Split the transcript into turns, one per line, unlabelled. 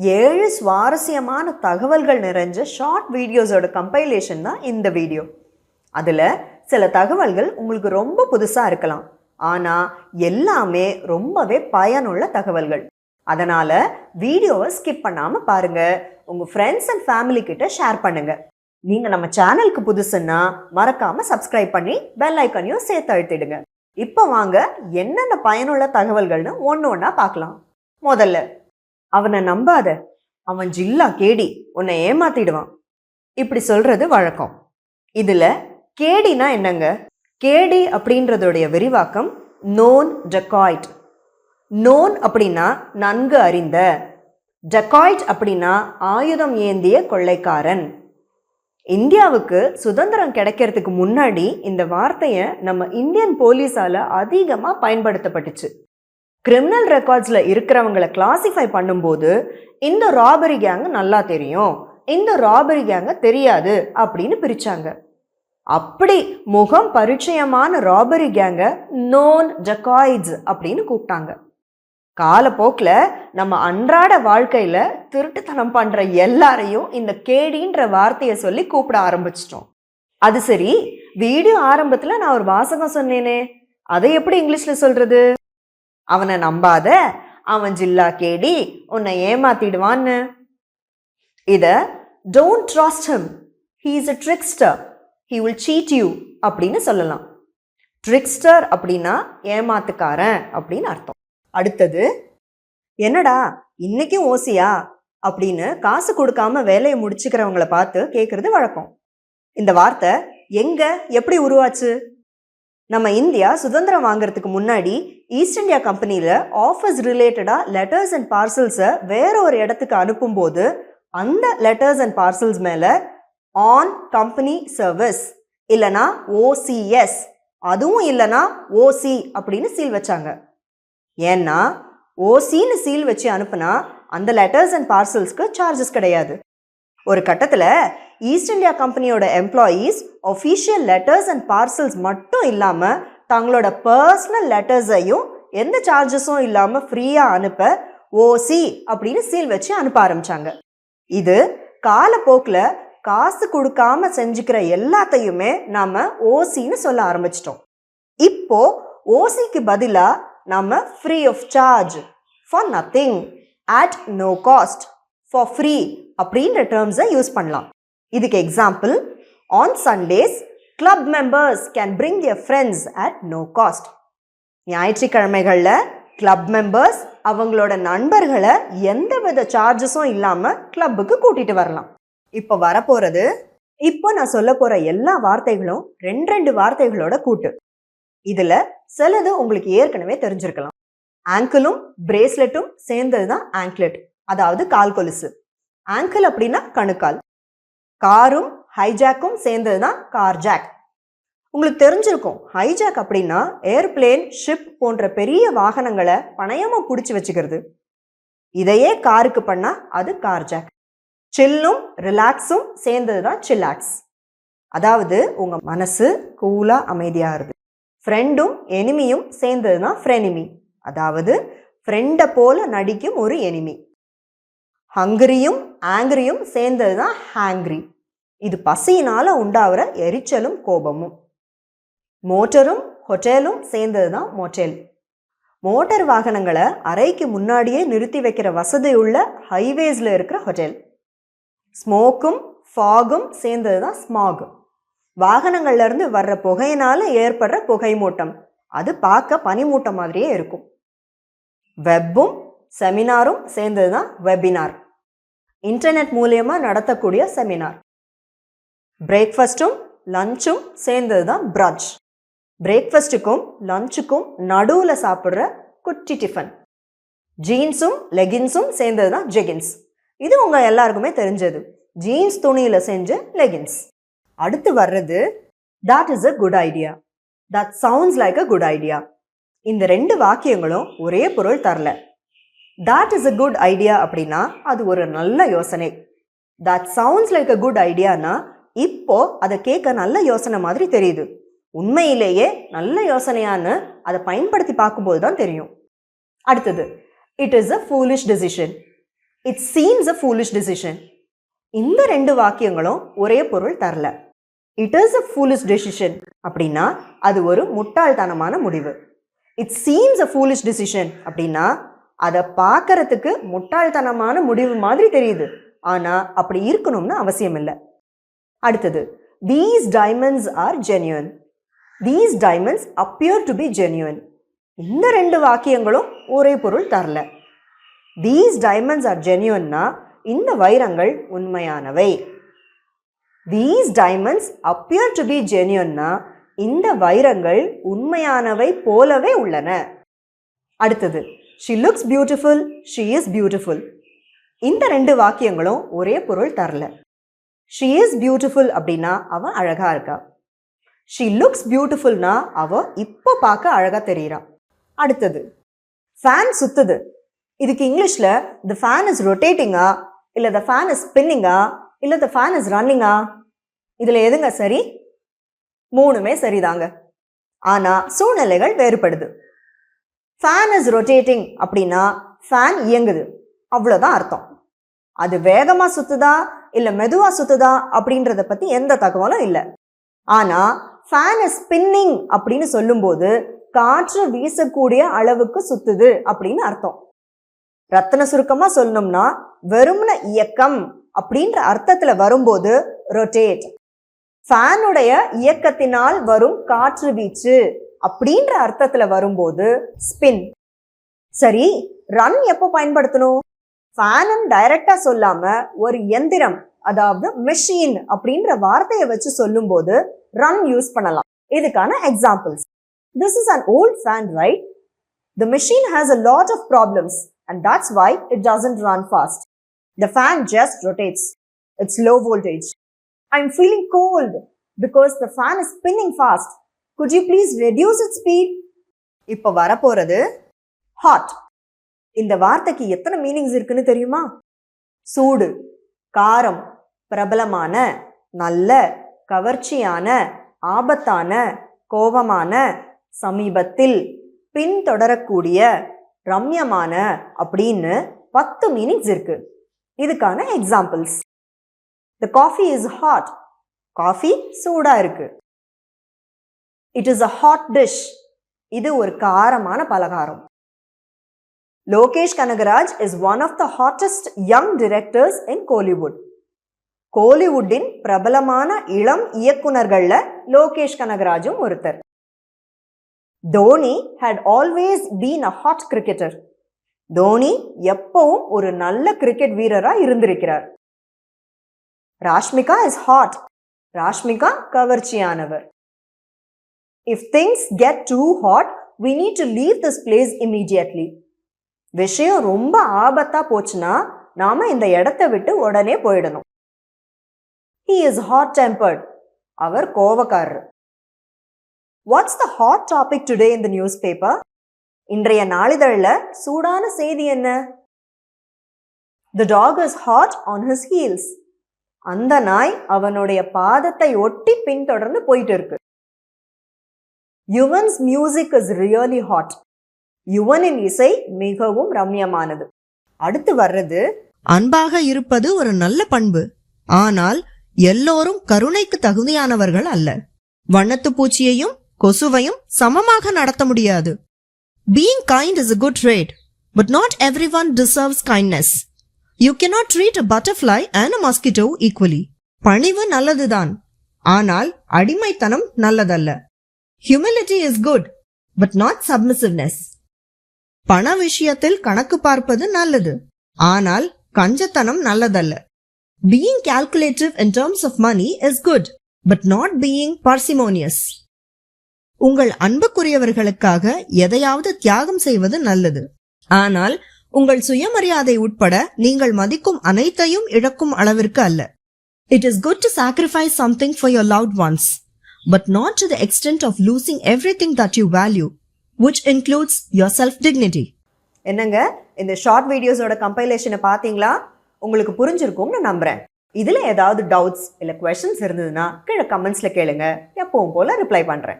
7 சுவாரஸ்யமான தகவல்கள் நிறைஞ்ச ஷார்ட் வீடியோஸோட கம்பைலேஷன் தான் இந்த வீடியோ. அதில் சில தகவல்கள் உங்களுக்கு ரொம்ப புதுசாக இருக்கலாம், ஆனால் எல்லாமே ரொம்பவே பயனுள்ள தகவல்கள். அதனால் வீடியோவை ஸ்கிப் பண்ணாமல் பாருங்கள். உங்கள் ஃப்ரெண்ட்ஸ் அண்ட் ஃபேமிலி கிட்ட ஷேர் பண்ணுங்கள். நீங்கள் நம்ம சேனலுக்கு புதுசுன்னா மறக்காமல் சப்ஸ்கிரைப் பண்ணி பெல் ஐக்கனையும் சேர்த்து அழுத்திடுங்க. இப்போ வாங்க என்னென்ன பயனுள்ள தகவல்கள்னு ஒன்று ஒன்றா பார்க்கலாம். முதல்ல, அவனை நம்பாத, அவன் ஜில்லா கேடி, உன்னை ஏமாத்திடுவான், இப்படி சொல்றது வழக்கம். இதுல கேடினா என்னங்க? கேடி அப்படின்றதோடைய விரிவாக்கம் நோன் டெகாய்ட். நோன் அப்படின்னா நன்கு அறிந்த, டெகாய்ட் அப்படின்னா ஆயுதம் ஏந்திய கொள்ளைக்காரன். இந்தியாவுக்கு சுதந்திரம் கிடைக்கிறதுக்கு முன்னாடி இந்த வார்த்தையை நம்ம இந்தியன் போலீஸால அதிகமாக பயன்படுத்தப்பட்டுச்சு. கிரிமினல் ரெக்கார்ட்ஸில் இருக்கிறவங்களை கிளாசிஃபை பண்ணும்போது இந்த ராபரி கேங்கு நல்லா தெரியும், இந்த ராபரி கேங்க தெரியாது அப்படின்னு பிரிச்சாங்க. அப்படி முகம் பரிச்சயமான ராபரி கேங்க நோன் டெகாய்ட்ஸ் அப்படின்னு கூப்பிட்டாங்க. காலப்போக்கில் நம்ம அன்றாட வாழ்க்கையில திருட்டுத்தனம் பண்ற எல்லாரையும் இந்த கேடின்ற வார்த்தையை சொல்லி கூப்பிட ஆரம்பிச்சிட்டோம். அது சரி, வீடியோ ஆரம்பத்துல நான் ஒரு வாசகம் சொன்னேனே, அதை எப்படி இங்கிலீஷ்ல சொல்றது? அவனை நம்பாத, அவன் ஜில்லா கேடி, உன்னை ஏமாத்திடுவான்னு. இத don't trust him, he is a trickster, he will cheat you அப்படின்னு சொல்லலாம். ட்ரிக்ஸ்டர் அப்படின்னா ஏமாத்துக்காரன் அப்படின்னு அர்த்தம். அடுத்தது, என்னடா இன்னைக்கும் ஓசியா அப்படின்னு காசு கொடுக்காம வேலையை முடிச்சுக்கிறவங்கள பார்த்து கேட்கறது வழக்கம். இந்த வார்த்தை எங்க எப்படி உருவாச்சு? நம்ம இந்தியா சுதந்திரம் வாங்கிறதுக்கு முன்னாடி ஈஸ்ட் இந்தியா கம்பெனியில் ஆஃபீஸ் ரிலேட்டடாக லெட்டர்ஸ் அண்ட் பார்சல்ஸை வேற ஒரு இடத்துக்கு அனுப்பும்போது அந்த லெட்டர்ஸ் அண்ட் பார்சல்ஸ் மேலே ஆன் கம்பெனி சர்வீஸ் இல்லைனா OCS, அதுவும் இல்லைனா OC அப்படின்னு சீல் வச்சாங்க. ஏன்னா OCன்னு சீல் வச்சு அனுப்புனா அந்த லெட்டர்ஸ் அண்ட் பார்சல்ஸ்க்கு சார்ஜஸ் கிடையாது. ஒரு கட்டத்தில் ஈஸ்ட் இந்தியா கம்பெனியோட employees official letters and parcels மட்டும் இல்லாமல் தங்களோட பர்சனல் லெட்டர்ஸையும் எந்த சார்ஜஸும் இல்லாமல் ஃப்ரீயாக அனுப்ப OC அப்படின்னு சீல் வச்சு அனுப்ப ஆரம்பித்தாங்க. இது காலப்போக்கில் காசு கொடுக்காம செஞ்சுக்கிற எல்லாத்தையுமே நாம் OCன்னு சொல்ல ஆரம்பிச்சிட்டோம். இப்போ OCக்கு பதிலாக நம்ம free of charge, for nothing, at no cost, for free அப்படின்ற டேர்ம்ஸை யூஸ் பண்ணலாம். இதுக்கு example, on Sundays club members can bring their friends at no cost. ஞாயிற்றுக்கிழமைகளில் கிளப் மெம்பர்ஸ் அவங்களோட நண்பர்களை எந்தவித சார்ஜஸும் இல்லாமல் கிளப்புக்கு கூட்டிகிட்டு வரலாம். இப்போ வரப்போகிறது, இப்போ நான் சொல்ல போகிற எல்லா வார்த்தைகளும் ரெண்டு வார்த்தைகளோட கூட்டு. இதில் சிலது உங்களுக்கு ஏற்கனவே தெரிஞ்சிருக்கலாம். ஆங்கிளும் பிரேஸ்லெட்டும் சேர்ந்தது தான் ஆங்க்லெட், அதாவது கால் கொலுசு. ஆங்கிள் அப்படின்னா கணுக்கால். காரும் ஹைஜாக்கும் சேர்ந்தது தான் கார்ஜாக். உங்களுக்கு தெரிஞ்சிருக்கும், ஹைஜாக் அப்படின்னா ஏர்பிளேன், ஷிப் போன்ற பெரிய வாகனங்களை பணயமாக பிடிச்சி வச்சுக்கிறது. இதையே காருக்கு பண்ணா அது கார்ஜாக். சில்லும் ரிலாக்ஸும் சேர்ந்தது தான் சில்லாக்ஸ், அதாவது உங்கள் மனசு கூலாக அமைதியாக இருது. ஃப்ரெண்டும் எனிமியும் சேர்ந்தது தான் ஃப்ரெனிமி, அதாவது ஃப்ரெண்டை போல நடிக்கும் ஒரு எனிமி. ஹங்கரியும் ஆங்கிரியும் சேர்ந்தது தான் ஹேங்க்ரி, இது பசியினால் உண்டாகிற எரிச்சலும் கோபமும். மோட்டரும் ஹோட்டலும் சேர்ந்தது தான் மோட்டேல். மோட்டார் வாகனங்களை அறைக்கு முன்னாடியே நிறுத்தி வைக்கிற வசதியுள்ள ஹைவேஸில் இருக்கிற ஹோட்டல். ஸ்மோக்கும் ஃபாகும் சேர்ந்தது தான் ஸ்மாக், வாகனங்கள்லேருந்து வர்ற புகையினால் ஏற்படுற புகை மூட்டம், அது பார்க்க பனிமூட்டம் மாதிரியே இருக்கும். வெப்பும் செமினாரும் சேர்ந்தது தான் வெபினார், இன்டர்நெட் மூலியமாக நடத்தக்கூடிய செமினார். பிரேக்ஃபாஸ்ட்டும் லஞ்சும் சேர்ந்தது தான் பிரஞ்ச், பிரேக்ஃபாஸ்ட்டுக்கும் லஞ்சுக்கும் நடுவில் சாப்பிட்ற குட்டி டிஃபன். ஜீன்ஸும் லெகின்ஸும் சேர்ந்தது தான் ஜெகின்ஸ், இது உங்கள் எல்லாருக்குமே தெரிஞ்சது, ஜீன்ஸ் துணியில் செஞ்ச லெகின்ஸ். அடுத்து வர்றது, that is a good idea, that sounds like a good idea. இந்த ரெண்டு வாக்கியங்களும் ஒரே பொருள் தரல. that is a good idea அப்படின்னா அது ஒரு நல்ல யோசனை. that sounds like a good ideaனா இப்போ அதை கேட்க நல்ல யோசனை மாதிரி தெரியுது. உண்மையிலேயே நல்ல யோசனையான்னு அதை பயன்படுத்தி பார்க்கும்போது தான் தெரியும். அடுத்தது, it is a foolish decision. It seems a foolish decision. இந்த ரெண்டு வாக்கியங்களும் ஒரே பொருள் தரல. It is a foolish decision அப்படின்னா அது ஒரு முட்டாள்தனமான முடிவு. It seems a foolish decision அப்படின்னா அதை பார்க்கறதுக்கு முட்டாள்தனமான முடிவு மாதிரி தெரியுது, ஆனால் அப்படி இருக்கணும்னு அவசியம் இல்லை. அடுத்தது, these diamonds are genuine. These diamonds appear to be genuine. இந்த ரெண்டு வாக்கியங்களும் ஒரே பொருள் தரல. These diamonds are genuineனா இந்த வைரங்கள் உண்மையானவை. These diamonds appear to be genuineனா இந்த வைரங்கள் உண்மையானவை போலவே உள்ளன. அடுத்தது, she looks beautiful, she is beautiful. இந்த ரெண்டு வாக்கியங்களும் ஒரே பொருள் தரல. she is beautiful அப்படின்னா அவ அழகா இருக்கா. she looks beautifulனா அவ இப்போ பார்க்க அழகா தெரியுறா. அடுத்தது, ஃபேன் சுத்துது. இதுக்கு இங்கிலீஷ்ல the fan is rotatingஆ இல்ல the fan is spinning-ஆ இல்ல the fan is running-ஆ? இதுல எதுங்க சரி? மூணுமே சரிதாங்க. ஆனா சூழ்நிலைகள் வேறுபடுது. ஃபேன் இஸ் ரொட்டேட்டிங் அப்படின்னா ஃபேன் இயங்குது, அவ்வளோதான் அர்த்தம். அது வேகமா சுத்துதா இல்ல மெதுவா சுத்துதா அப்படின்றத பத்தி எந்த தகவலும் இல்லை. ஆனா ஃபேன் இஸ் ஸ்பின்னிங் அப்படின்னு சொல்லும்போது காற்று வீசக்கூடிய அளவுக்கு சுத்துது அப்படின்னு அர்த்தம். ரத்தின சுருக்கமா சொல்லணும்னா வெறும்ன இயக்கம் அப்படின்ற அர்த்தத்துல வரும்போது ரொட்டேட், ஃபேனுடைய இயக்கத்தினால் வரும் காற்று வீச்சு அப்படின்ற அர்த்தத்துல வரும்போது ஸ்பின். சரி, ரன் எப்போ பயன்படுத்தணும்? ஃபேன் டைரக்டா சொல்லாம ஒரு எந்திரம், அதாவது மெஷின் அப்படின்ற வார்த்தையை வச்சு சொல்லும் போது ரன் யூஸ் பண்ணலாம். இதுக்கான examples, this is an old fan, right? The machine has a lot of problems and that's why it doesn't run fast. The fan just rotates. It's low voltage. I'm feeling cold because the fan is spinning fast. Could you please reduce its speed? இப்போ வரப்போறது hot. இந்த வார்த்தைக்கு எத்தனை meanings இருக்குன்னு தெரியுமா? சூடு, காரம், பிரபலமான, நல்ல, கவர்ச்சியான, ஆபத்தான, கோபமான, சமீபத்தில், பின்தொடரக்கூடிய, ரம்யமான அப்படின்னு 10 மீனிங்ஸ் இருக்கு. இதுக்கான examples, the coffee is hot. Coffee சூடா இருக்கு. It is a hot dish. இது ஒரு காரமான பலகாரம். Lokesh Kanagaraj is one of the hottest young directors in Kollywood. கோலிவுட்டின் பிரபலமான இளம் இயக்குனர்கள்ல லோகேஷ் கனகராஜும் ஒருத்தர். Dhoni had always been a hot cricketer. Dhoni எப்பவும் ஒரு நல்ல கிரிக்கெட் வீரரா இருந்திருக்கிறார். Rashmika is hot. Rashmika கவர்ச்சியானவர். If things get too hot, we need to leave this place immediately. விஷயம் ரொம்ப ஆபத்தா போச்சுன்னா நாம இந்த இடத்தை விட்டு உடனே போயிடணும். He is hot tempered. Our கோவக்காரர். What's the hot topic today in the newspaper? இன்றைய நாளிதழ்ல சூடான செய்தி என்ன? The dog is hot on his heels. அந்த நாய் அவனுடைய பாதத்தை ஒட்டி பின்தொடர்ந்து போயிட்டு இருக்கு. Yuvan's music is really hot. யுவனின் இசை மிகவும் ரம்யமானது. அடுத்து வர்றது,
அன்பாக இருப்பது ஒரு நல்ல பண்பு, ஆனால் எல்லோரும் கருணைக்கு தகுதியானவர்கள் அல்ல. வண்ணத்து பூச்சியையும் கொசுவையும் சமமாக நடத்த முடியாது. Being kind is a good trait, but not everyone deserves kindness. You cannot treat a butterfly and a mosquito equally. பணிவு நல்லதுதான், ஆனால் அடிமைத்தனம் நல்லதல்ல. Humility is good, but not submissiveness. பண விஷயத்தில் கணக்கு பார்ப்பது நல்லது, ஆனால் கஞ்சத்தனம் நல்லதல்ல. Being calculative in terms of money is good, but not being parsimonious. உங்கள் அன்புக்குரியவர்களுக்காக எதையாவது தியாகம் செய்வது நல்லது, ஆனால் உங்கள் சுயமரியாதை உட்பட நீங்கள் மதிக்கும் அனைத்தையும் இழக்கும் அளவிற்கு அல்ல. It is good to sacrifice something for your loved ones, but not to the extent of losing everything that you value, which includes your self-dignity.
என்னங்க, இந்த ஷார்ட் வீடியோஸோட கம்பைலேஷனை பார்த்தீங்களா? உங்களுக்கு புரிஞ்சிருக்கும்னு நம்புறேன். இதுல ஏதாவது டவுட்ஸ் இல்ல குவெஸ்சன்ஸ் இருந்ததுன்னா கீழே கமெண்ட்ஸ்ல கேளுங்க. எப்பவும் போல ரிப்ளை பண்றேன்.